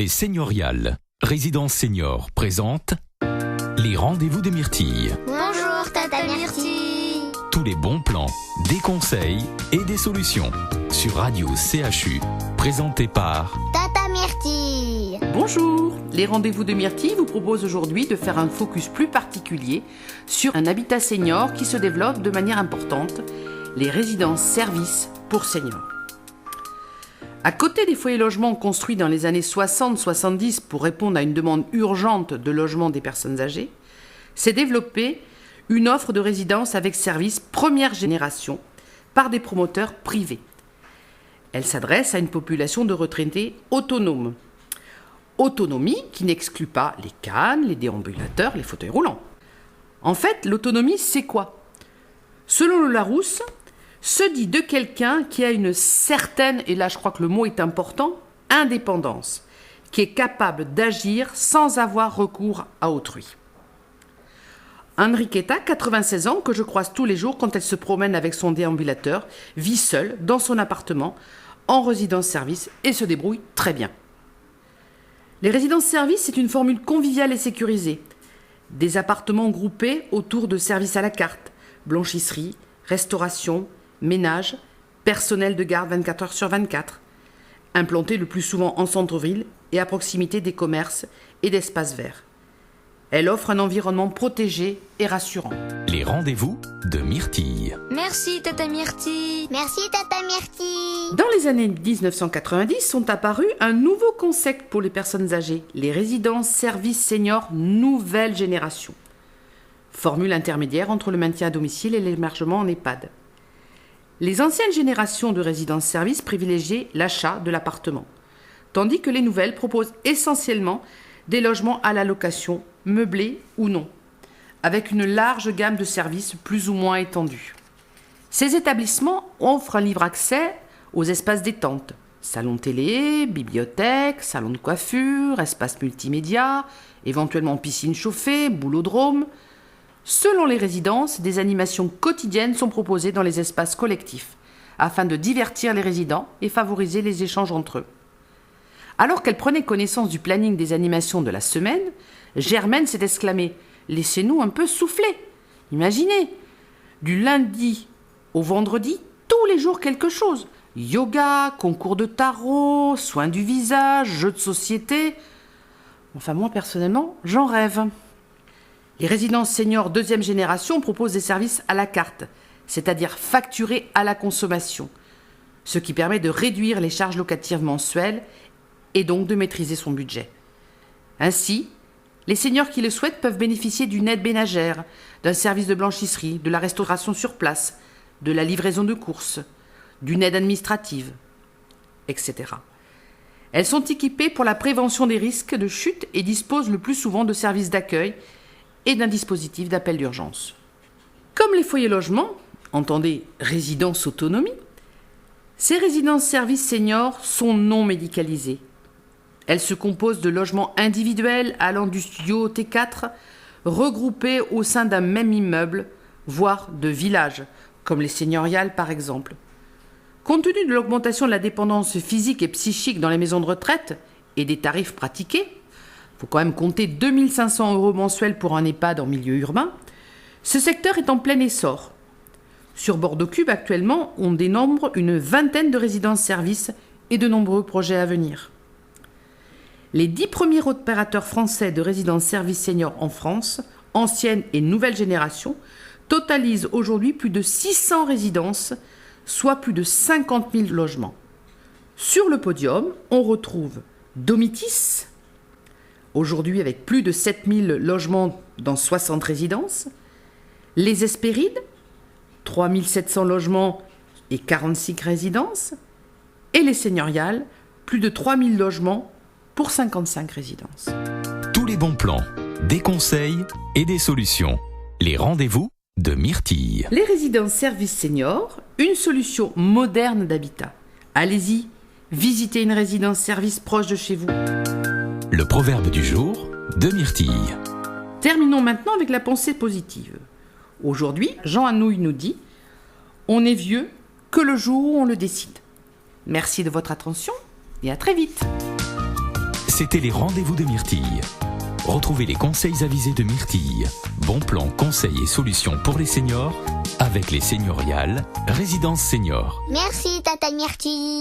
Les Seigneuriales, Résidence Senior présente les rendez-vous de Myrtille. Bonjour Tata Myrtille. Tous les bons plans, des conseils et des solutions sur Radio CHU, présenté par Tata Myrtille. Bonjour. Les rendez-vous de Myrtille vous proposent aujourd'hui de faire un focus plus particulier sur un habitat senior qui se développe de manière importante, les résidences-services pour seniors. À côté des foyers logements construits dans les années 60-70 pour répondre à une demande urgente de logement des personnes âgées, s'est développée une offre de résidence avec service première génération par des promoteurs privés. Elle s'adresse à une population de retraités autonomes. Autonomie qui n'exclut pas les cannes, les déambulateurs, les fauteuils roulants. En fait, l'autonomie, c'est quoi ? Selon le Larousse, se dit de quelqu'un qui a une certaine, et là je crois que le mot est important, indépendance, qui est capable d'agir sans avoir recours à autrui. Enriqueta, 96 ans, que je croise tous les jours quand elle se promène avec son déambulateur, vit seule dans son appartement, en résidence-service, et se débrouille très bien. Les résidences-services, c'est une formule conviviale et sécurisée. Des appartements groupés autour de services à la carte, blanchisserie, restauration, ménage, personnel de garde 24 heures sur 24, implantés le plus souvent en centre-ville et à proximité des commerces et d'espaces verts. Elle offre un environnement protégé et rassurant. les rendez-vous de Myrtille. Merci Tata Myrtille. Merci Tata Myrtille. Dans les années 1990 sont apparus un nouveau concept pour les personnes âgées, les résidences-services seniors nouvelle génération. Formule intermédiaire entre le maintien à domicile et l'hébergement en EHPAD. Les anciennes générations de résidences-services privilégiaient l'achat de l'appartement, tandis que les nouvelles proposent essentiellement des logements à la location, meublés ou non, avec une large gamme de services plus ou moins étendus. Ces établissements offrent un libre accès aux espaces détente, salon télé, bibliothèque, salon de coiffure, espace multimédia, éventuellement piscine chauffée, boulodrome. Selon les résidences, des animations quotidiennes sont proposées dans les espaces collectifs, afin de divertir les résidents et favoriser les échanges entre eux. Alors qu'elle prenait connaissance du planning des animations de la semaine, Germaine s'est exclamée « Laissez-nous un peu souffler ! Imaginez, du lundi au vendredi, tous les jours quelque chose. Yoga, concours de tarot, soins du visage, jeux de société. Enfin moi personnellement, j'en rêve. » Les résidences seniors deuxième génération proposent des services à la carte, c'est-à-dire facturés à la consommation, ce qui permet de réduire les charges locatives mensuelles et donc de maîtriser son budget. Ainsi, les seniors qui le souhaitent peuvent bénéficier d'une aide ménagère, d'un service de blanchisserie, de la restauration sur place, de la livraison de courses, d'une aide administrative, etc. Elles sont équipées pour la prévention des risques de chute et disposent le plus souvent de services d'accueil et d'un dispositif d'appel d'urgence. Comme les foyers logements, entendez résidence autonomie, ces résidences-services seniors sont non médicalisées. Elles se composent de logements individuels allant du studio au T4, regroupés au sein d'un même immeuble, voire de villages, comme les seigneuriales par exemple. Compte tenu de l'augmentation de la dépendance physique et psychique dans les maisons de retraite et des tarifs pratiqués, il faut quand même compter 2 500 € mensuels pour un EHPAD en milieu urbain, ce secteur est en plein essor. Sur Bordeaux Cube, actuellement, on dénombre une vingtaine de résidences-services et de nombreux projets à venir. Les 10 premiers opérateurs français de résidences-services seniors en France, ancienne et nouvelle génération, totalisent aujourd'hui plus de 600 résidences, soit plus de 50 000 logements. Sur le podium, on retrouve Domitis, aujourd'hui avec plus de 7 000 logements dans 60 résidences, les Hespérides, 3 700 logements et 46 résidences, et les Seigneuriales, plus de 3 000 logements pour 55 résidences. Tous les bons plans, des conseils et des solutions. Les rendez-vous de Myrtille. Les résidences-services seniors, une solution moderne d'habitat. Allez-y, visitez une résidence-service proche de chez vous. Le proverbe du jour de Myrtille. Terminons maintenant avec la pensée positive. Aujourd'hui, Jean Anouilh nous dit « On est vieux que le jour où on le décide ». Merci de votre attention et à très vite. C'était les rendez-vous de Myrtille. Retrouvez les conseils avisés de Myrtille. Bons plans, conseils et solutions pour les seniors avec les Senioriales, résidences seniors. Merci, Tata Myrtille.